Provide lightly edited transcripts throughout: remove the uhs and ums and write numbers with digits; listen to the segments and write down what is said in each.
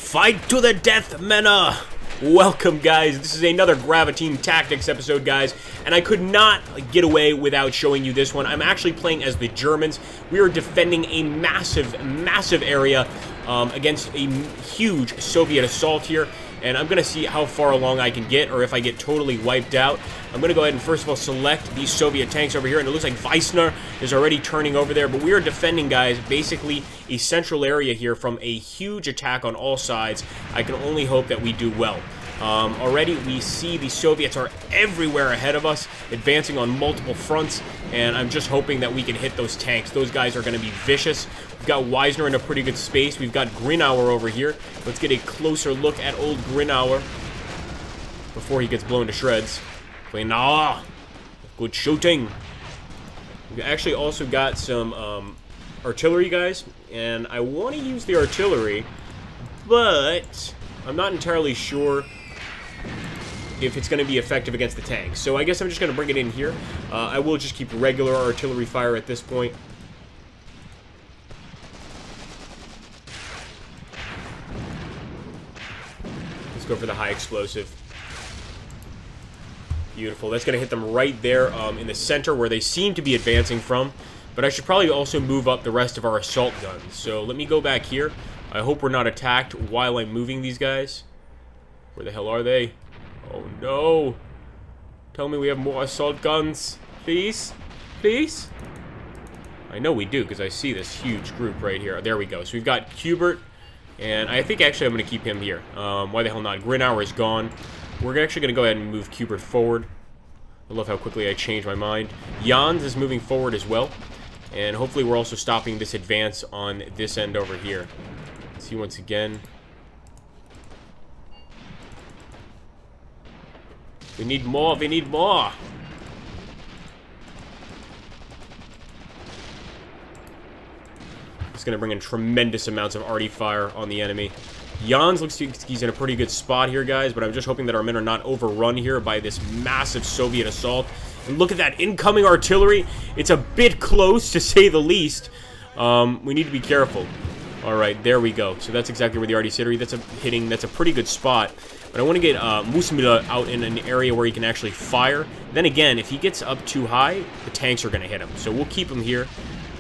Fight to the death, Mena! Welcome, guys. This is another Graviteam Tactics episode, guys, and I could not get away without showing you this one. I'm actually playing as the Germans. We are defending a massive area against a huge Soviet assault here, and I'm going to see how far along I can get, or if I get totally wiped out. I'm going to go ahead and first of all select these Soviet tanks over here, and it looks like Weissner is already turning over there, but we are defending, guys, basically a central area here from a huge attack on all sides. I can only hope that we do well. Already we see the Soviets are everywhere ahead of us, advancing on multiple fronts, and I'm just hoping that we can hit those tanks. Those guys are going to be vicious. We've got Weissner in a pretty good space. We've got Grinauer over here. Let's get a closer look at old Grinauer before he gets blown to shreds. Grinauer, good shooting. We've actually also got some artillery, guys, and I want to use the artillery, but I'm not entirely sure if it's going to be effective against the tanks. So I guess I'm just going to bring it in here. I will just keep regular artillery fire at this point. Let's go for the high explosive. Beautiful. That's going to hit them right there in the center where they seem to be advancing from. But I should probably also move up the rest of our assault guns. So let me go back here. I hope we're not attacked while I'm moving these guys. Where the hell are they? Oh no. Tell me we have more assault guns. Please? Please? I know we do, because I see this huge group right here. There we go. So we've got Kubert, and I think actually I'm going to keep him here. Why the hell not? Grinauer is gone. We're actually going to go ahead and move Kubert forward. I love how quickly I change my mind. Jans is moving forward as well. And hopefully we're also stopping this advance on this end over here. Let's see once again. We need more, we need more! It's going to bring in tremendous amounts of arty fire on the enemy. Jans looks like he's in a pretty good spot here, guys, but I'm just hoping that our men are not overrun here by this massive Soviet assault. And look at that incoming artillery. It's a bit close, to say the least. We need to be careful. Alright, there we go. So that's exactly where the artillery, that's a pretty good spot. But I want to get Musmila out in an area where he can actually fire. Then again, if he gets up too high, the tanks are going to hit him. So we'll keep him here,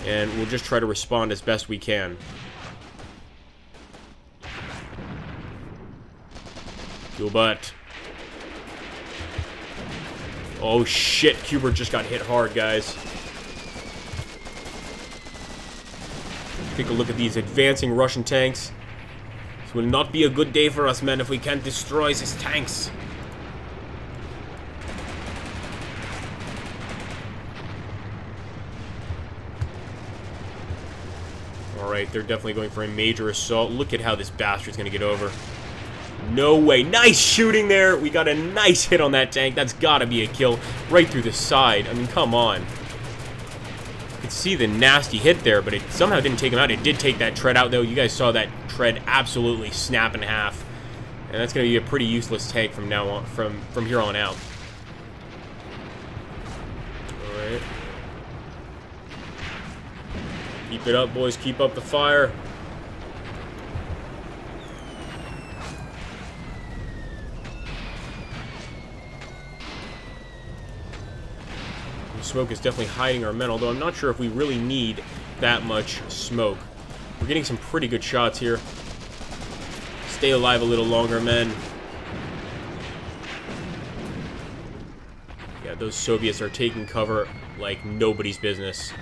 and we'll just try to respond as best we can. Gilbert. Oh shit, Kubert just got hit hard, guys. Take a look at these advancing Russian tanks. This will not be a good day for us, men, if we can't destroy these tanks. Alright, they're definitely going for a major assault. Look at how this bastard's going to get over. No way. Nice shooting there. We got a nice hit on that tank. That's got to be a kill right through the side. I mean, come on. You could see the nasty hit there, but it somehow didn't take him out. It did take that tread out, though. You guys saw that tread absolutely snap in half. And that's going to be a pretty useless tank from now on, from here on out. Alright. Keep it up, boys. Keep up the fire. Smoke is definitely hiding our men, although I'm not sure if we really need that much smoke. We're getting some pretty good shots here. Stay alive a little longer, men. Yeah, those Soviets are taking cover like nobody's business.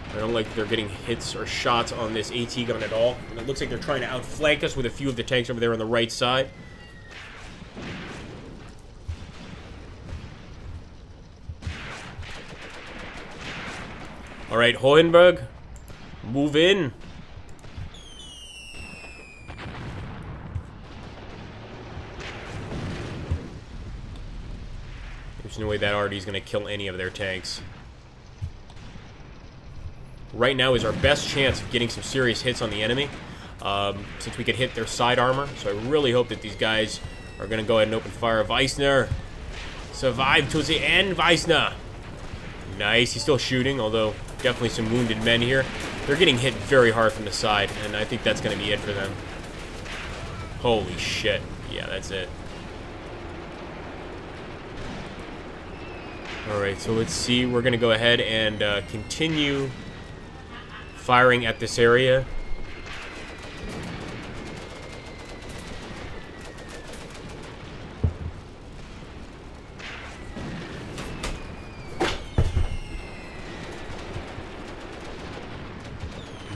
I don't like they're getting hits or shots on this AT gun at all. And it looks like they're trying to outflank us with a few of the tanks over there on the right side. Alright, Hohenberg, move in. There's no way that arty is going to kill any of their tanks. Right now is our best chance of getting some serious hits on the enemy, since we could hit their side armor. So I really hope that these guys are going to go ahead and open fire. Weissner, survive to the end, Weissner. Nice. He's still shooting, although definitely some wounded men here. They're getting hit very hard from the side, and I think that's going to be it for them. Holy shit. Yeah, that's it. Alright, so let's see. We're going to go ahead and continue firing at this area.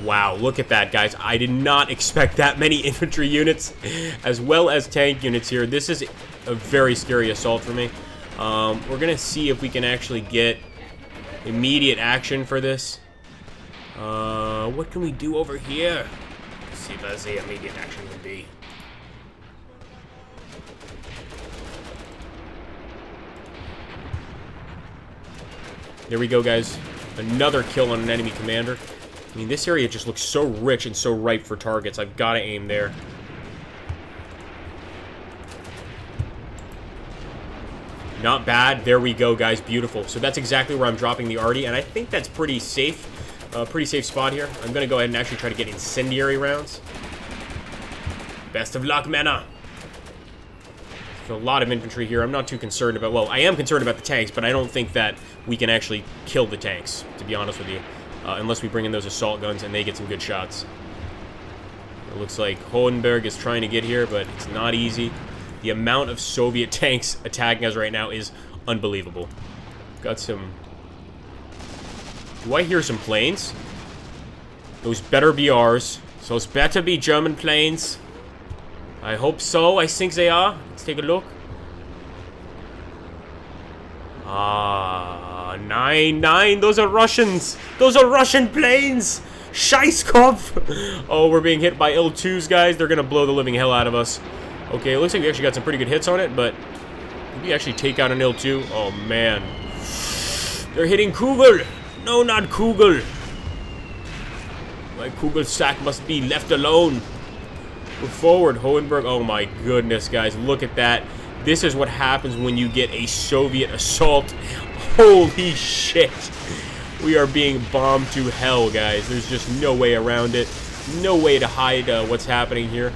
Wow, look at that, guys. I did not expect that many infantry units, as well as tank units here. This is a very scary assault for me. We're going to see if we can actually get immediate action for this. What can we do over here? Let's see if that's the immediate action would be. There we go, guys. Another kill on an enemy commander. I mean, this area just looks so rich and so ripe for targets. I've got to aim there. Not bad. There we go, guys. Beautiful. So that's exactly where I'm dropping the arty, and I think that's pretty safe. Pretty safe spot here. I'm going to go ahead and actually try to get incendiary rounds. Best of luck, Mena. A lot of infantry here. I'm not too concerned about... Well, I am concerned about the tanks, but I don't think that we can actually kill the tanks, to be honest with you. Unless we bring in those assault guns and they get some good shots. It looks like Hohenberg is trying to get here, but it's not easy. The amount of Soviet tanks attacking us right now is unbelievable. Got some... Do I hear some planes? Those better be ours. Those better be German planes. I hope so. I think they are. Let's take a look. Ah, 9-9. Those are Russians. Those are Russian planes. Scheißkopf. Oh, we're being hit by L2s, guys. They're going to blow the living hell out of us. Okay, it looks like we actually got some pretty good hits on it, but did we actually take out an L2? Oh, man. They're hitting Kugel. No, not Kugel. My Kugelsack must be left alone. Move forward, Hohenberg. Oh, my goodness, guys. Look at that. This is what happens when you get a Soviet assault. Holy shit. We are being bombed to hell, guys. There's just no way around it. No way to hide what's happening here.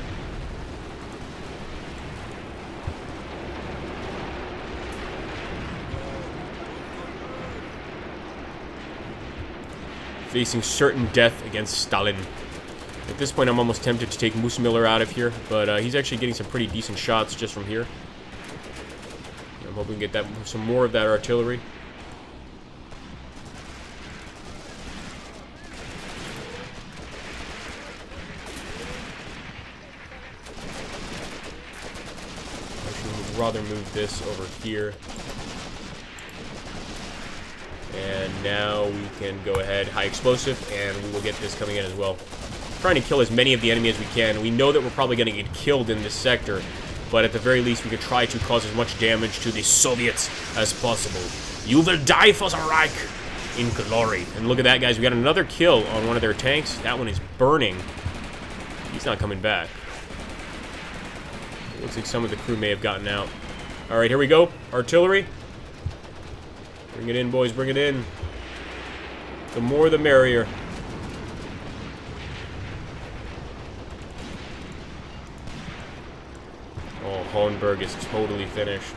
Facing certain death against Stalin. At this point, I'm almost tempted to take Moose Miller out of here, but he's actually getting some pretty decent shots just from here. I'm hoping to get some more of that artillery. I would rather move this over here. And now we can go ahead, high explosive, and we will get this coming in as well. Trying to kill as many of the enemy as we can. We know that we're probably going to get killed in this sector, but at the very least we could try to cause as much damage to the Soviets as possible. You will die for the Reich in glory. And look at that, guys. We got another kill on one of their tanks. That one is burning. He's not coming back. It looks like some of the crew may have gotten out. Alright, here we go. Artillery. Bring it in, boys. Bring it in. The more the merrier. Oh, Hohenberg is totally finished.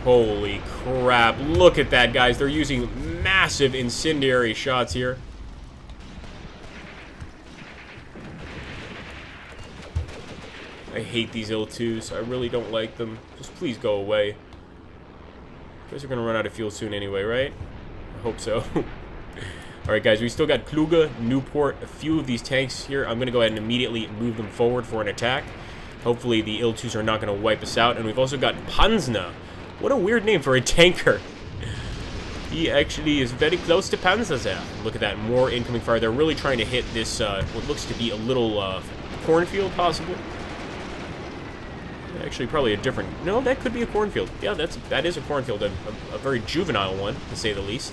Holy crap. Look at that, guys. They're using massive incendiary shots here. I hate these L2s. I really don't like them. Just please go away. You guys are going to run out of fuel soon anyway, right? I hope so. Alright, guys. We still got Kluge, Newport, a few of these tanks here. I'm going to go ahead and immediately move them forward for an attack. Hopefully the L2s are not going to wipe us out. And we've also got Panzer. What a weird name for a tanker. He actually is very close to Panzer there. Look at that. More incoming fire. They're really trying to hit this, what looks to be a little cornfield, possibly. Actually, probably a different... No, that could be a cornfield. Yeah, that is a cornfield. A very juvenile one, to say the least.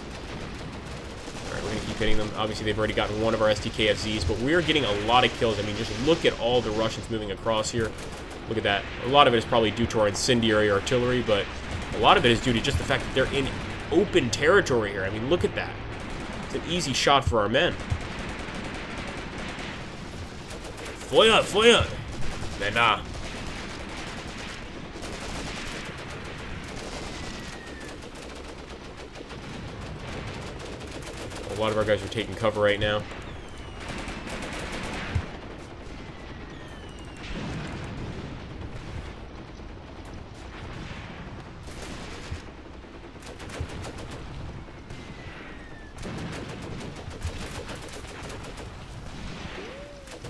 Alright, we're going to keep hitting them. Obviously, they've already gotten one of our STKFZs, but we're getting a lot of kills. I mean, just look at all the Russians moving across here. Look at that. A lot of it is probably due to our incendiary artillery, but a lot of it is due to just the fact that they're in open territory here. I mean, look at that. It's an easy shot for our men. Feuer, Feuer! Männer. A lot of our guys are taking cover right now.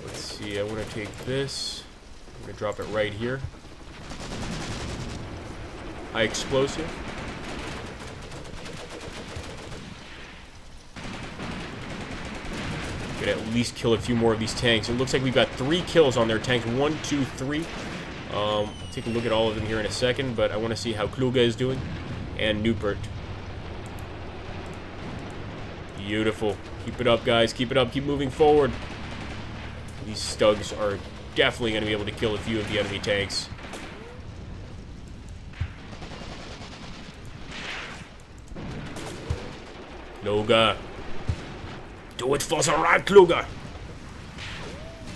Let's see, I want to take this. I'm going to drop it right here. High explosive. Gonna at least kill a few more of these tanks. It looks like we've got 3 kills on their tanks. 1, 2, 3. Take a look at all of them here in a second, but I want to see how Kluge is doing. And Newport. Beautiful. Keep it up, guys. Keep it up. Keep moving forward. These Stugs are definitely going to be able to kill a few of the enemy tanks. Kluge. Do it for the right, Kluge.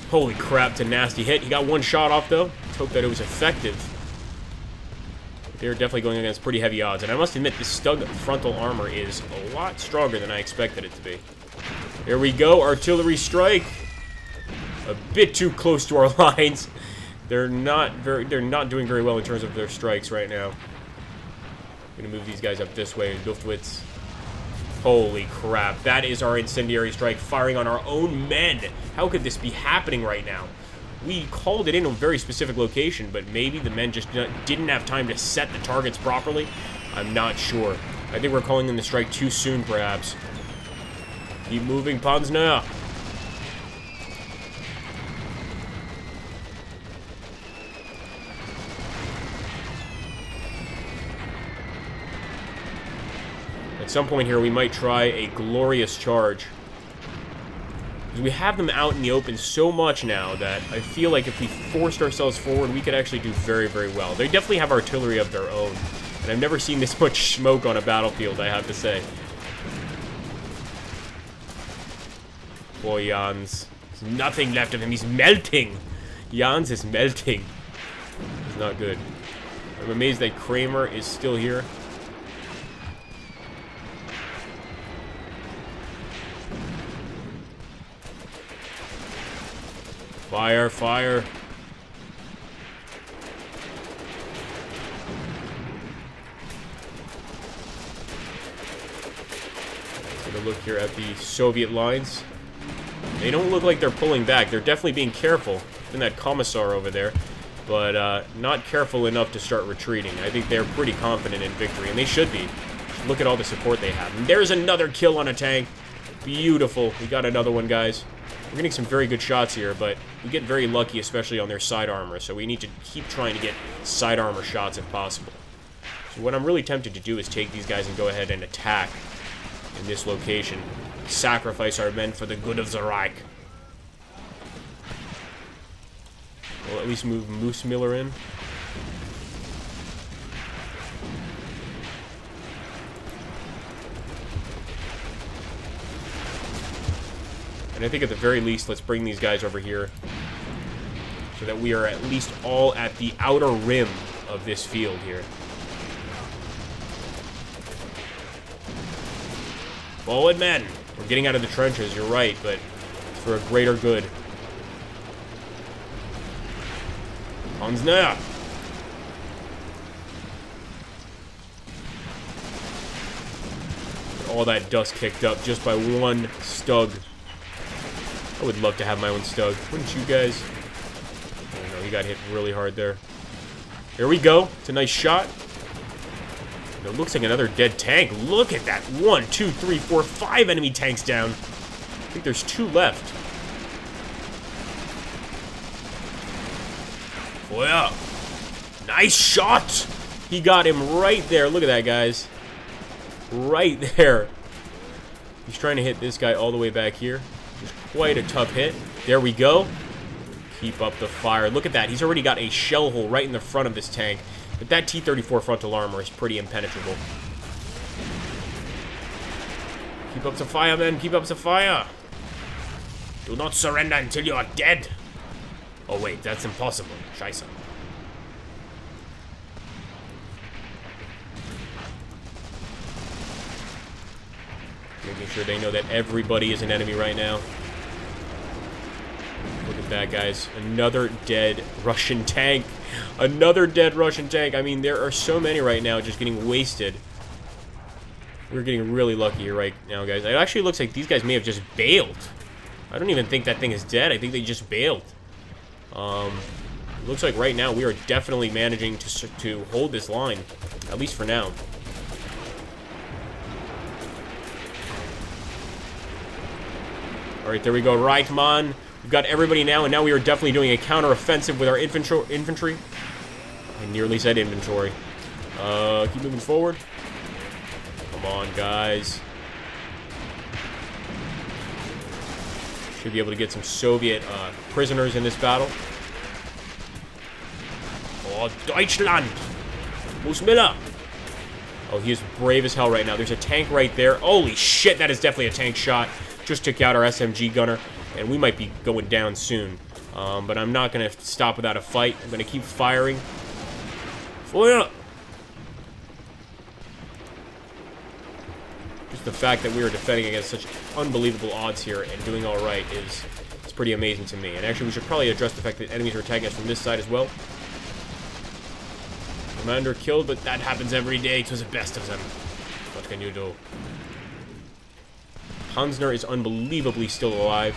Holy crap, it's a nasty hit. He got 1 shot off, though. Let's hope that it was effective. They're definitely going against pretty heavy odds. And I must admit, this Stug frontal armor is a lot stronger than I expected it to be. Here we go, artillery strike. A bit too close to our lines. They're not doing very well in terms of their strikes right now. I'm gonna move these guys up this way. Luftwitz. Holy crap, that is our incendiary strike firing on our own men. How could this be happening right now? We called it in a very specific location, but maybe the men just didn't have time to set the targets properly. I'm not sure. I think we're calling in the strike too soon, perhaps. Keep moving, Panzer. At some point here, we might try a glorious charge. Because we have them out in the open so much now that I feel like if we forced ourselves forward, we could actually do very, very well. They definitely have artillery of their own. And I've never seen this much smoke on a battlefield, I have to say. Boy, Jans. There's nothing left of him. He's melting. Jans is melting. It's not good. I'm amazed that Kramer is still here. Fire, fire. Take a look here at the Soviet lines. They don't look like they're pulling back. They're definitely being careful. In that commissar over there. But not careful enough to start retreating. I think they're pretty confident in victory, and they should be. Just look at all the support they have. And there's another kill on a tank. Beautiful. We got another one, guys. We're getting some very good shots here, but we get very lucky, especially on their side armor, so we need to keep trying to get side armor shots if possible. So what I'm really tempted to do is take these guys and go ahead and attack in this location. Sacrifice our men for the good of the Reich. We'll at least move Moose Miller in. And I think at the very least, let's bring these guys over here so that we are at least all at the outer rim of this field here. Forward, men! We're getting out of the trenches, you're right, but it's for a greater good. Panzer! All that dust kicked up just by 1 Stug. I would love to have my own Stug. Wouldn't you guys? Oh no, he got hit really hard there. Here we go. It's a nice shot. It looks like another dead tank. Look at that. 1, 2, 3, 4, 5 enemy tanks down. I think there's 2 left. Feuer. Nice shot. He got him right there. Look at that, guys. Right there. He's trying to hit this guy all the way back here. Just quite a tough hit. There we go. Keep up the fire. Look at that. He's already got a shell hole right in the front of this tank. But that T-34 frontal armor is pretty impenetrable. Keep up the fire, men. Keep up the fire. Do not surrender until you are dead. Oh, wait. That's impossible. Scheiße. Making sure they know that everybody is an enemy right now. Look at that, guys. Another dead Russian tank. Another dead Russian tank. I mean, there are so many right now just getting wasted. We're getting really lucky here right now, guys. It actually looks like these guys may have just bailed. I don't even think that thing is dead. I think they just bailed. It looks like right now we are definitely managing to hold this line. At least for now. Alright, there we go. Right, man. We've got everybody now, and now we are definitely doing a counter-offensive with our infantry. I nearly said inventory. Keep moving forward. Come on, guys. Should be able to get some Soviet prisoners in this battle. Oh, Deutschland! Moose Miller! Oh, he is brave as hell right now. There's a tank right there. Holy shit, that is definitely a tank shot. Just took out our SMG gunner, and we might be going down soon. But I'm not going to stop without a fight. I'm going to keep firing. Fire! Just the fact that we are defending against such unbelievable odds here and doing all right is pretty amazing to me. And actually, we should probably address the fact that enemies are attacking us from this side as well. Commander killed, but that happens every day to the best of them. What can you do? Hansner is unbelievably still alive.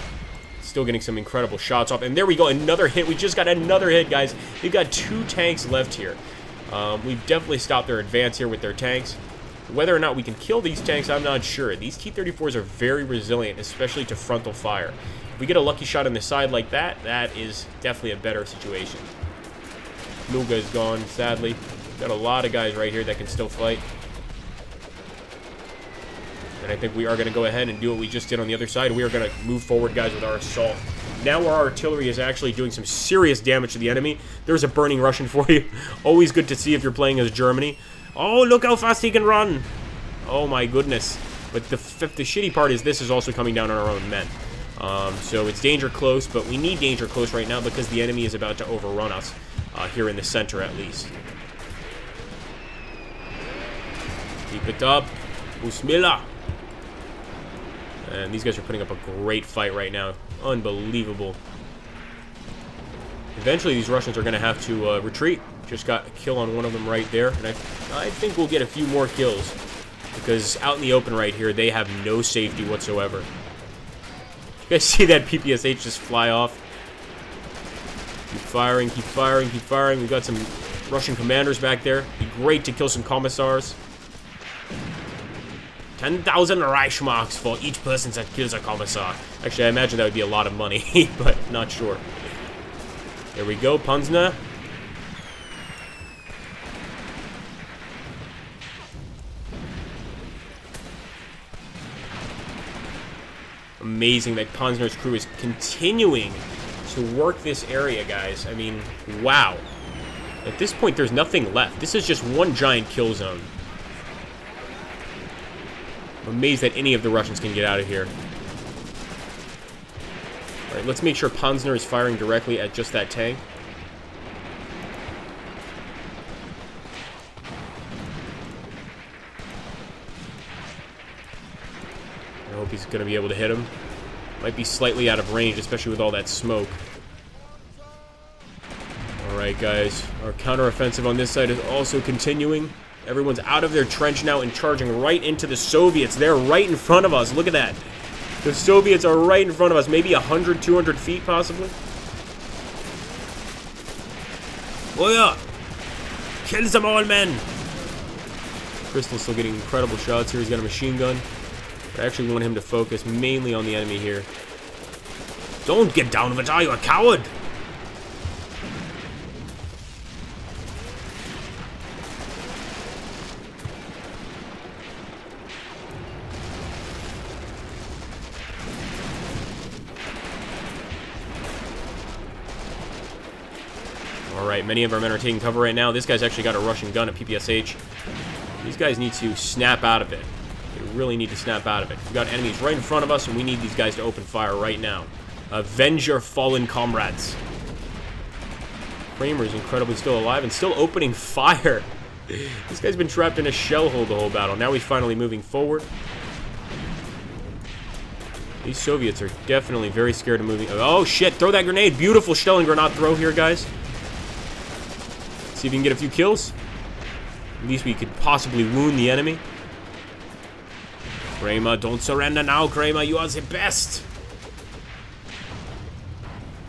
Still getting some incredible shots off. And there we go, another hit. We just got another hit, guys. We've got 2 tanks left here. We've definitely stopped their advance here with their tanks. Whether or not we can kill these tanks, I'm not sure. These T-34s are very resilient, especially to frontal fire. If we get a lucky shot on the side like that, that is definitely a better situation. Nuga is gone, sadly. Got a lot of guys right here that can still fight. And I think we are going to go ahead and do what we just did on the other side. We are going to move forward, guys, with our assault. Now our artillery is actually doing some serious damage to the enemy. There's a burning Russian for you. Always good to see if you're playing as Germany. Oh, look how fast he can run. Oh, my goodness. But the shitty part is this is also coming down on our own men. So it's danger close, but we need danger close right now because the enemy is about to overrun us, here in the center at least. Keep it up. Bismillah. And these guys are putting up a great fight right now. Unbelievable. Eventually, these Russians are going to have to retreat. Just got a kill on one of them right there. And I think we'll get a few more kills. Because out in the open right here, they have no safety whatsoever. You guys see that PPSH just fly off? Keep firing, keep firing, keep firing. We've got some Russian commanders back there. Be great to kill some commissars. 10,000 Reichsmarks for each person that kills a commissar. Actually, I imagine that would be a lot of money, but not sure. There we go, Panzner. Amazing that Panzner's crew is continuing to work this area, guys. I mean, wow. At this point, there's nothing left. This is just one giant kill zone. I'm amazed that any of the Russians can get out of here. Alright, let's make sure Panzner is firing directly at just that tank. I hope he's going to be able to hit him. Might be slightly out of range, especially with all that smoke. Alright, guys. Our counteroffensive on this side is also continuing. Everyone's out of their trench now and charging right into the Soviets. They're right in front of us. Look at that. The Soviets are right in front of us. Maybe 100, 200 feet, possibly. Oh, yeah. Kill them all, men. Crystal's still getting incredible shots here. He's got a machine gun. I actually want him to focus mainly on the enemy here. Don't get down with it, are you a coward? Alright, many of our men are taking cover right now. This guy's actually got a Russian gun at PPSH. These guys need to snap out of it. They really need to snap out of it. We've got enemies right in front of us, and we need these guys to open fire right now. Avenge your fallen comrades. Kramer's incredibly still alive and still opening fire. This guy's been trapped in a shell hole the whole battle. Now he's finally moving forward. These Soviets are definitely very scared of moving. Oh, shit. Throw that grenade. Beautiful shell and grenade throw here, guys. See if you can get a few kills. At least we could possibly wound the enemy. Kramer, don't surrender now, Kramer. You are the best.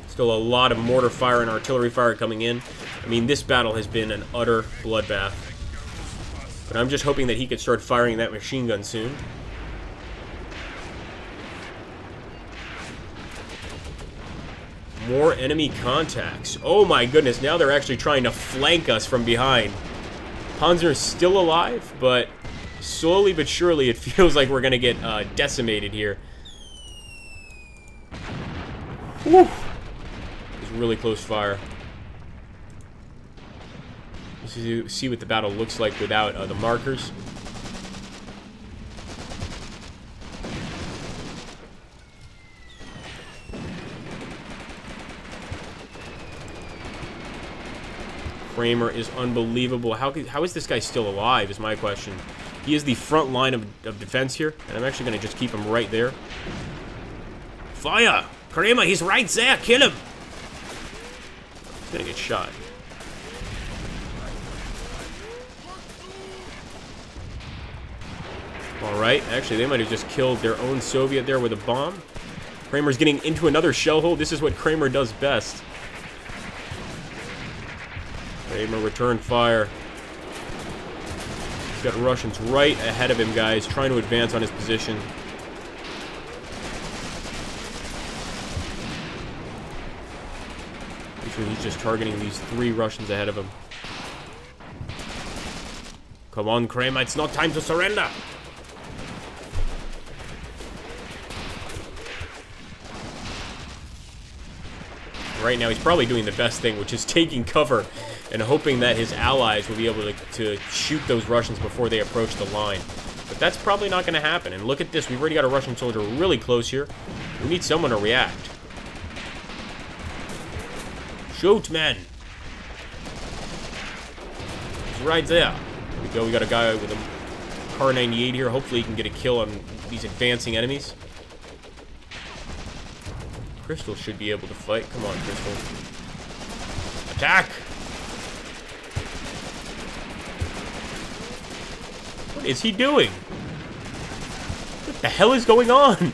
Still a lot of mortar fire and artillery fire coming in. I mean, this battle has been an utter bloodbath. But I'm just hoping that he could start firing that machine gun soon. More enemy contacts. Oh my goodness, now they're actually trying to flank us from behind. Panzer's still alive, but slowly but surely it feels like we're going to get decimated here. Whew. It was really close fire. Let's see what the battle looks like without the markers. Kramer is unbelievable. How is this guy still alive is my question. He is the front line of defense here, and I'm actually going to just keep him right there. Fire! Kramer, he's right there! Kill him! He's going to get shot. Alright, actually they might have just killed their own Soviet there with a bomb. Kramer's getting into another shell hole. This is what Kramer does best. Kramer, return fire. He's got Russians right ahead of him, guys, trying to advance on his position. He's just targeting these 3 Russians ahead of him. Come on, Kramer, it's not time to surrender. Right now, he's probably doing the best thing, which is taking cover and hoping that his allies will be able to shoot those Russians before they approach the line. But that's probably not going to happen. And look at this. We've already got a Russian soldier really close here. We need someone to react. Shoot, men! He's right there. Here we go. We got a guy with a Kar 98 here. Hopefully he can get a kill on these advancing enemies. Crystal should be able to fight. Come on, Crystal. Attack! What is he doing? What the hell is going on?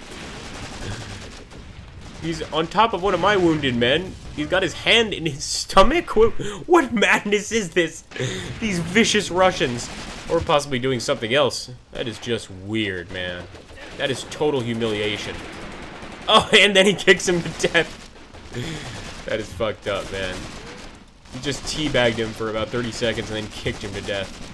He's on top of one of my wounded men. He's got his hand in his stomach. What madness is this? These vicious Russians. Or possibly doing something else. That is just weird, man. That is total humiliation. Oh, and then he kicks him to death. That is fucked up, man. He just teabagged him for about 30 seconds and then kicked him to death.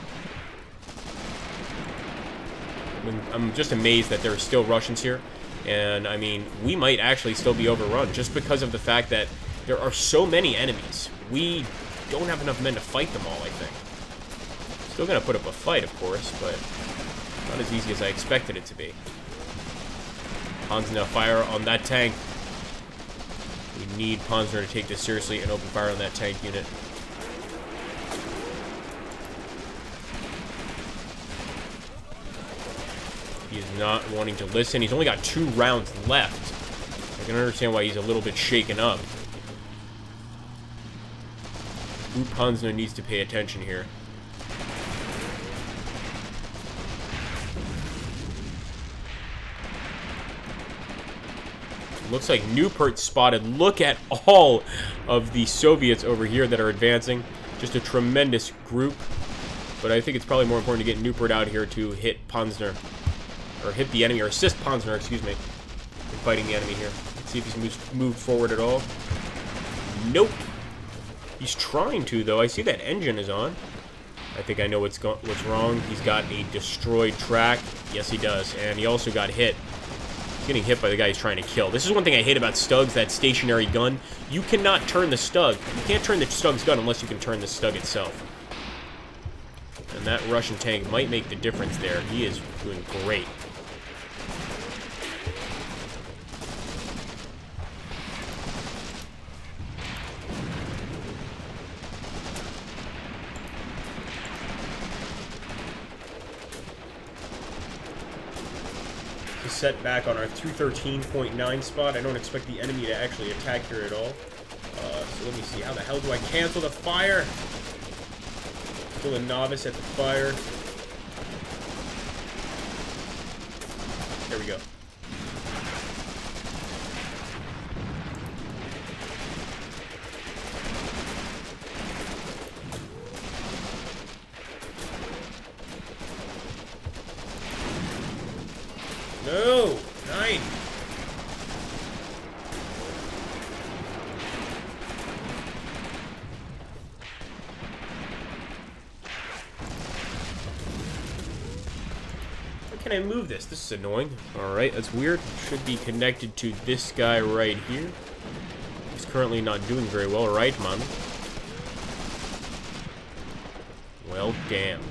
I'm just amazed that there are still Russians here. And, I mean, we might actually still be overrun just because of the fact that there are so many enemies. We don't have enough men to fight them all, I think. Still gonna put up a fight, of course, but not as easy as I expected it to be. Panzer fire on that tank. We need Panzer to take this seriously and open fire on that tank unit. He is not wanting to listen. He's only got 2 rounds left. I can understand why he's a little bit shaken up. Panzer needs to pay attention here. Looks like Newport spotted. Look at all of the Soviets over here that are advancing. Just a tremendous group. But I think it's probably more important to get Newport out here to hit Panzer. Or hit the enemy, or assist Panzer, excuse me, in fighting the enemy here. Let's see if he's moved forward at all. Nope. He's trying to, though. I see that engine is on. I think I know what's wrong. He's got a destroyed track. Yes, he does. And he also got hit. getting hit by the guy he's trying to kill. This is one thing I hate about Stugs, that stationary gun. You cannot turn the Stug. You can't turn the Stug's gun unless you can turn the Stug itself. And that Russian tank might make the difference there. He is doing great. Set back on our 213.9 spot. I don't expect the enemy to actually attack here at all. So let me see. How the hell do I cancel the fire? Still a novice at the fire. There we go. No! 9! How can I move this? This is annoying. Alright, that's weird. Should be connected to this guy right here. He's currently not doing very well, right, man? Well, damn.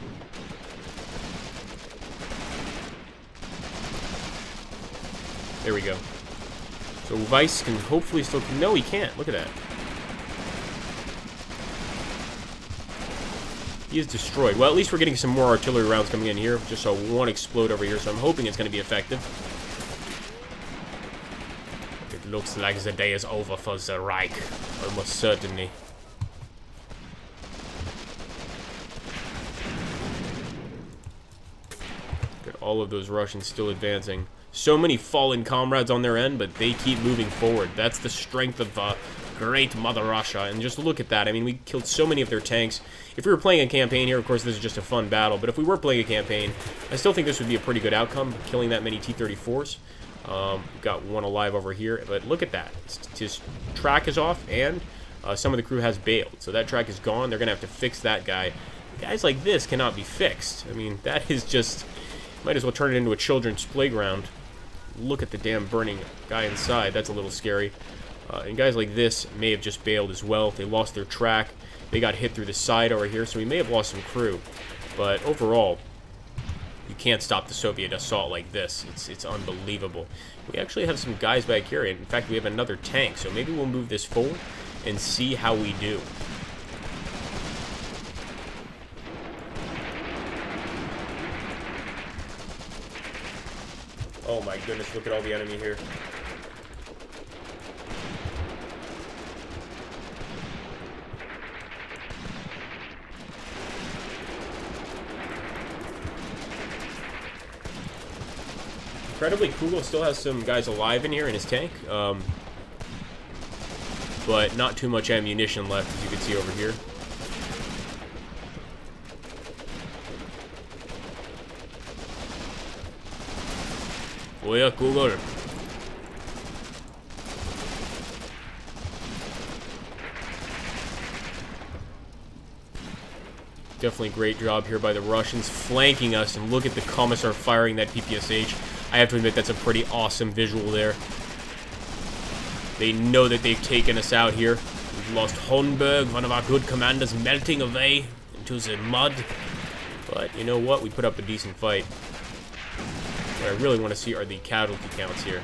There we go. So Weiss can hopefully still... No, he can't. Look at that. He is destroyed. Well, at least we're getting some more artillery rounds coming in here. Just saw one explode over here, so I'm hoping it's going to be effective. It looks like the day is over for the Reich. Almost certainly. Got all of those Russians still advancing. So many fallen comrades on their end, but they keep moving forward. That's the strength of great Mother Russia. And just look at that. I mean, we killed so many of their tanks. If we were playing a campaign here, of course, this is just a fun battle. But if we were playing a campaign, I still think this would be a pretty good outcome, killing that many T-34s. We've got one alive over here. But look at that. His track is off, and some of the crew has bailed. So that track is gone. They're going to have to fix that guy. Guys like this cannot be fixed. I mean, that is just... Might as well turn it into a children's playground. Look at the damn burning guy inside. That's a little scary. And guys like this may have just bailed as well. They lost their track. They got hit through the side over here, so we may have lost some crew. But overall, you can't stop the Soviet assault like this. It's unbelievable. We actually have some guys back here. In fact, we have another tank, so maybe we'll move this forward and see how we do. Oh my goodness, look at all the enemy here. Incredibly, Kugel still has some guys alive in here in his tank, but not too much ammunition left, as you can see over here. Oh yeah, Kugel. Definitely great job here by the Russians, flanking us, and look at the Commissar firing that PPSH. I have to admit, that's a pretty awesome visual there. They know that they've taken us out here. We've lost Honberg, one of our good commanders, melting away into the mud. But you know what? We put up a decent fight. What I really want to see are the casualty counts here.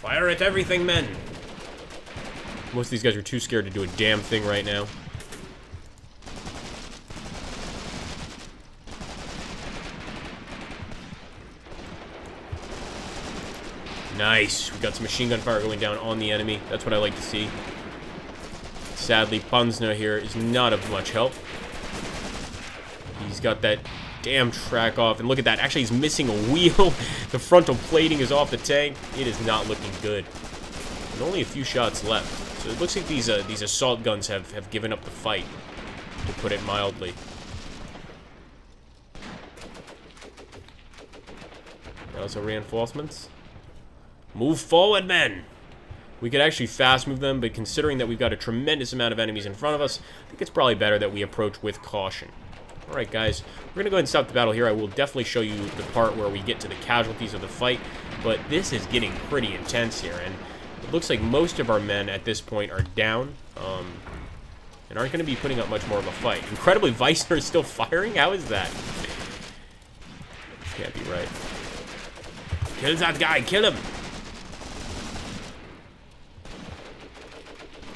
Fire at everything, men! Most of these guys are too scared to do a damn thing right now. Nice. We got some machine gun fire going down on the enemy. That's what I like to see. Sadly, Panzner here is not of much help. He's got that damn track off. And look at that. Actually, he's missing a wheel. The frontal plating is off the tank. It is not looking good. And only a few shots left. So it looks like these assault guns have given up the fight, to put it mildly. Also reinforcements. Move forward, men! We could actually fast move them, but considering that we've got a tremendous amount of enemies in front of us, I think it's probably better that we approach with caution. Alright guys, we're going to go ahead and stop the battle here. I will definitely show you the part where we get to the casualties of the fight, but this is getting pretty intense here, and it looks like most of our men at this point are down, and aren't going to be putting up much more of a fight. Incredibly, Weissner is still firing? How is that? This can't be right. Kill that guy, kill him!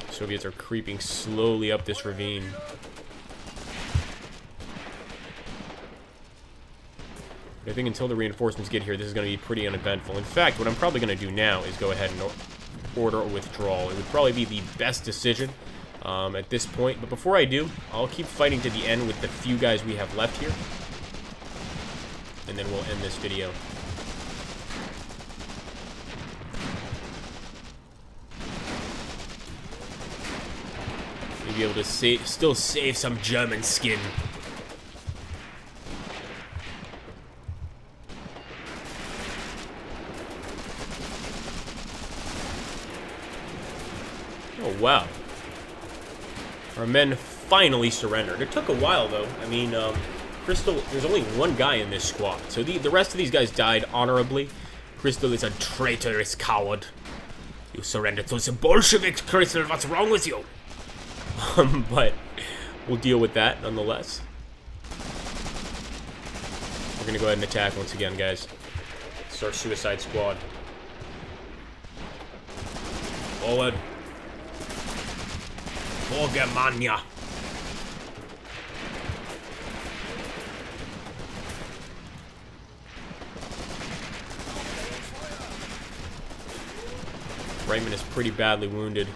Soviets are creeping slowly up this ravine. I think until the reinforcements get here, this is going to be pretty uneventful. In fact, what I'm probably going to do now is go ahead and order a withdrawal. It would probably be the best decision at this point. But before I do, I'll keep fighting to the end with the few guys we have left here. And then we'll end this video. Be able to still save some German skin. Oh wow. Our men finally surrendered. It took a while though. I mean, Crystal, there's only one guy in this squad. So the rest of these guys died honorably. Crystal is a traitorous coward. You surrendered to the Bolsheviks, Crystal. What's wrong with you? But we'll deal with that nonetheless. We're gonna go ahead and attack once again, guys. It's our suicide squad. Forward. For Germania. Raymond is pretty badly wounded.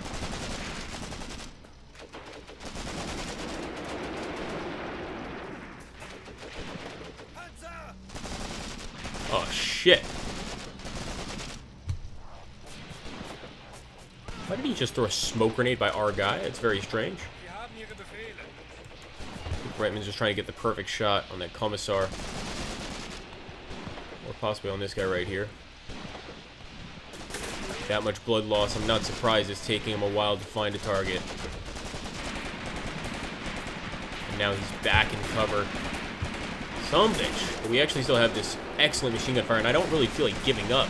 Oh, shit. Why did he just throw a smoke grenade by our guy? It's very strange. Reitman's just trying to get the perfect shot on that commissar. Or possibly on this guy right here. That much blood loss, I'm not surprised it's taking him a while to find a target. And now he's back in cover. Some bitch. But we actually still have this excellent machine gun fire, and I don't really feel like giving up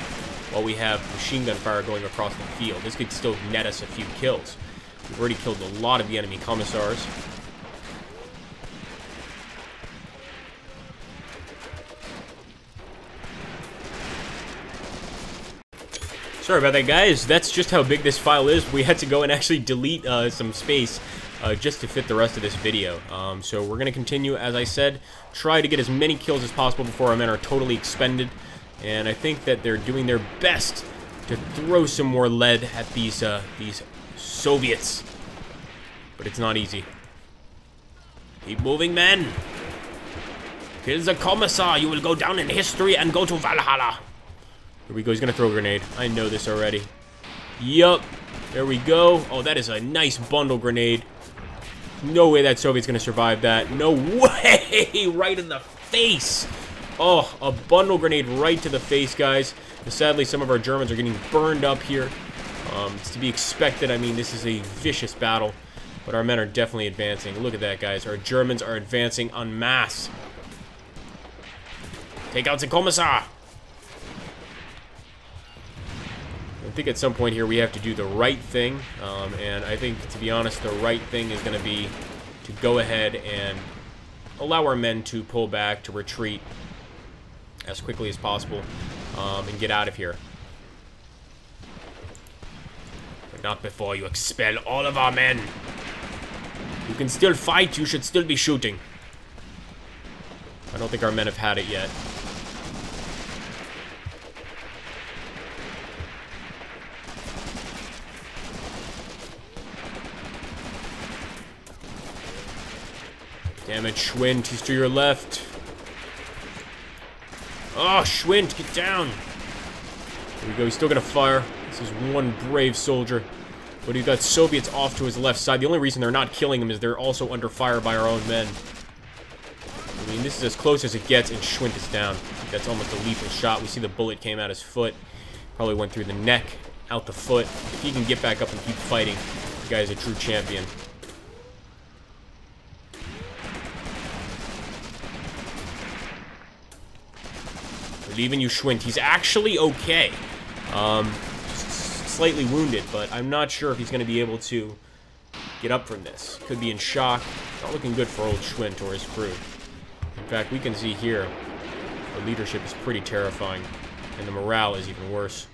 while we have machine gun fire going across the field. This could still net us a few kills. We've already killed a lot of the enemy commissars. Sorry about that, guys. That's just how big this file is. We had to go and actually delete some space just to fit the rest of this video. So we're going to continue, as I said, try to get as many kills as possible before our men are totally expended. And I think that they're doing their best to throw some more lead at these Soviets. But it's not easy. Keep moving, men. Kill the commissar. You will go down in history and go to Valhalla. Here we go. He's going to throw a grenade. I know this already. Yup. There we go. Oh, that is a nice bundle grenade. No way that Soviet's going to survive that. No way. Right in the face. Oh, a bundle grenade right to the face, guys. And sadly, some of our Germans are getting burned up here. It's to be expected. I mean, this is a vicious battle. But our men are definitely advancing. Look at that, guys. Our Germans are advancing en masse. Take out the Kommissar. I think at some point here we have to do the right thing. And I think, to be honest, the right thing is going to be to go ahead and allow our men to pull back, to retreat as quickly as possible, and get out of here. But not before you expel all of our men. You can still fight, you should still be shooting. I don't think our men have had it yet. Damn it, Schwind, he's to your left. Oh, Schwind, get down. Here we go, he's still gonna fire. This is one brave soldier. But he's got Soviets off to his left side. The only reason they're not killing him is they're also under fire by our own men. I mean, this is as close as it gets, and Schwind is down. That's almost a lethal shot. We see the bullet came out his foot. Probably went through the neck. out the foot. If he can get back up and keep fighting, the guy is a true champion. Relieving you, Schwint. He's actually okay. Slightly wounded, but I'm not sure if he's going to be able to get up from this. Could be in shock. Not looking good for old Schwint or his crew. In fact, we can see here, the leadership is pretty terrifying, and the morale is even worse.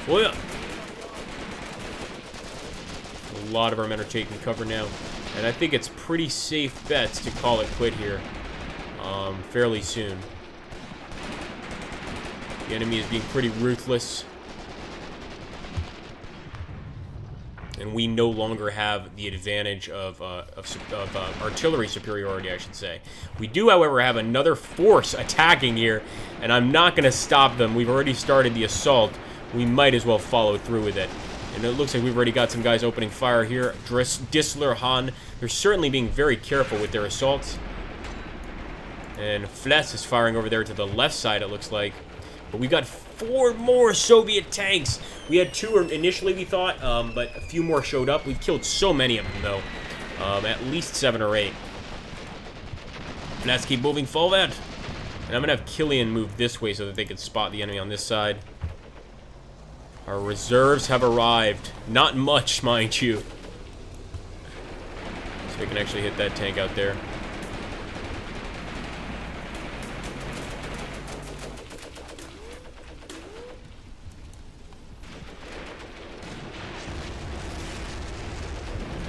Oh yeah! A lot of our men are taking cover now, and I think it's pretty safe bets to call it quit here fairly soon. The enemy is being pretty ruthless. And we no longer have the advantage of artillery superiority, I should say. We do, however, have another force attacking here, and I'm not going to stop them. We've already started the assault. We might as well follow through with it. And it looks like we've already got some guys opening fire here. Dissler, Han, they're certainly being very careful with their assaults. And Fless is firing over there to the left side, it looks like. But we got 4 more Soviet tanks. We had 2 initially, we thought, but a few more showed up. We've killed so many of them, though. At least 7 or 8. Let's keep moving forward. And I'm going to have Killian move this way so that they can spot the enemy on this side. Our reserves have arrived. Not much, mind you. So we can actually hit that tank out there.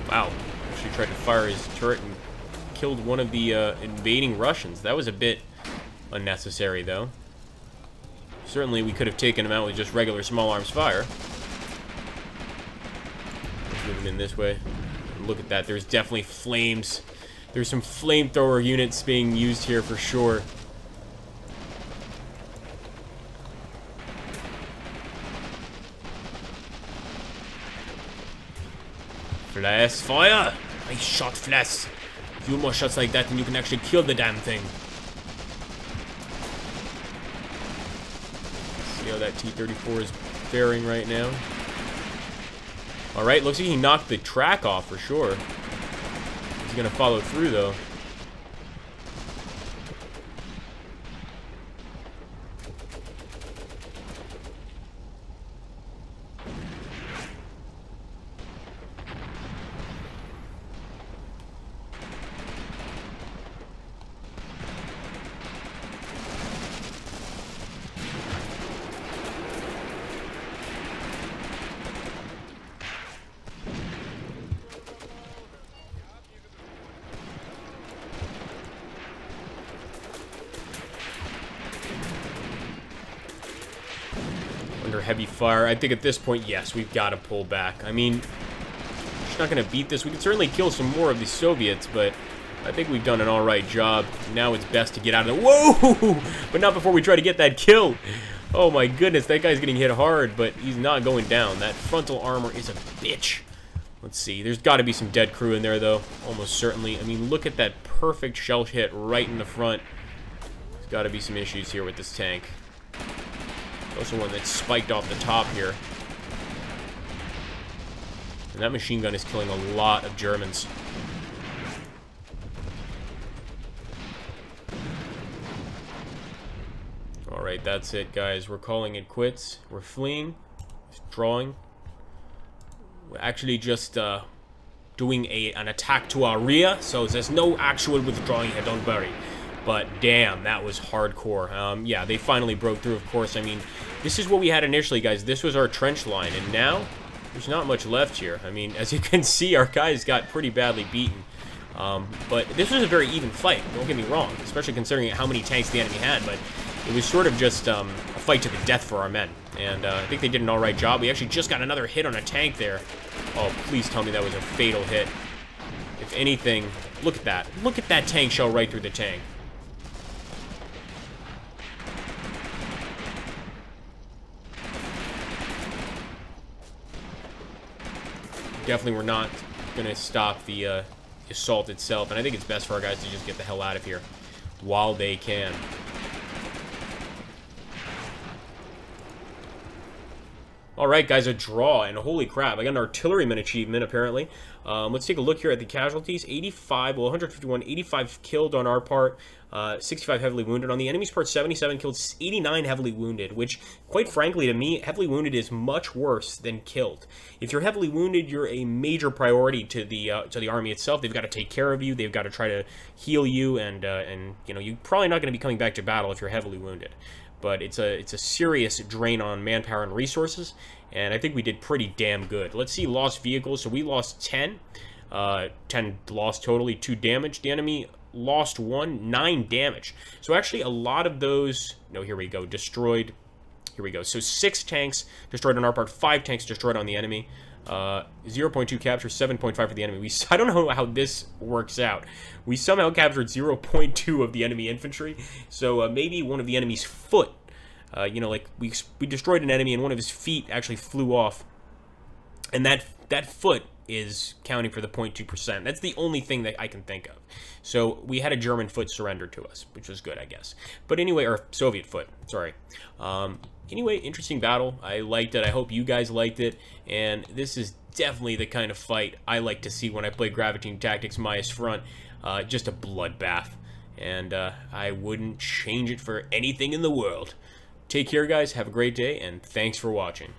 Wow, actually tried to fire his turret and killed one of the invading Russians. That was a bit unnecessary, though. Certainly, we could have taken him out with just regular small arms fire. Let's move him in this way. Look at that, there's definitely flames. There's some flamethrower units being used here for sure. Fless, fire! Nice shot, Fless. A few more shots like that and you can actually kill the damn thing. See how that T-34 is faring right now. Alright, looks like he knocked the track off for sure. He's gonna follow through though. Under heavy fire. I think at this point, yes, we've got to pull back. I mean, we're just not going to beat this. We can certainly kill some more of the Soviets, but I think we've done an alright job. Now it's best to get out of the... Whoa! But not before we try to get that kill. Oh my goodness, that guy's getting hit hard, but he's not going down. That frontal armor is a bitch. Let's see. There's got to be some dead crew in there, though. Almost certainly. I mean, look at that perfect shell hit right in the front. There's got to be some issues here with this tank. Also one that's spiked off the top here. And that machine gun is killing a lot of Germans. Alright, that's it, guys. We're calling it quits. We're fleeing. Withdrawing. We're actually just doing an attack to our rear, so there's no actual withdrawing here, don't worry. But damn, that was hardcore. Yeah, they finally broke through, of course. I mean, this is what we had initially, guys. This was our trench line, and now there's not much left here. I mean, as you can see, our guys got pretty badly beaten. But this was a very even fight, don't get me wrong, especially considering how many tanks the enemy had, but it was sort of just a fight to the death for our men. And I think they did an alright job. We actually just got another hit on a tank there. Oh, please tell me that was a fatal hit. If anything, look at that. Look at that tank shell right through the tank. Definitely we're not going to stop the assault itself, and I think it's best for our guys to just get the hell out of here while they can. Alright, guys, a draw, and holy crap, I got an artilleryman achievement, apparently. Let's take a look here at the casualties. 85, well, 151, 85 killed on our part, 65 heavily wounded. On the enemy's part, 77 killed, 89 heavily wounded, which, quite frankly, to me, heavily wounded is much worse than killed. If you're heavily wounded, you're a major priority to the army itself. They've got to take care of you, they've got to try to heal you, and you know, you're probably not going to be coming back to battle if you're heavily wounded. But it's a serious drain on manpower and resources, and I think we did pretty damn good. Let's see lost vehicles. So we lost 10. 10 lost totally, 2 damage. The enemy lost 1, 9 damage. So actually a lot of those, no, here we go, destroyed. Here we go. So 6 tanks destroyed on our part, 5 tanks destroyed on the enemy. 0.2 capture, 7.5 for the enemy. I don't know how this works out. We somehow captured 0.2 of the enemy infantry, so maybe one of the enemy's foot, you know, like we destroyed an enemy and one of his feet actually flew off, and that foot is counting for the 0.2%. That's the only thing that I can think of. So we had a German foot surrender to us, which was good, I guess. But anyway, or Soviet foot, sorry. Anyway, interesting battle. I liked it. I hope you guys liked it. And this is definitely the kind of fight I like to see when I play Gravity Tactics Mius Front. Just a bloodbath. And I wouldn't change it for anything in the world. Take care, guys. Have a great day, and thanks for watching.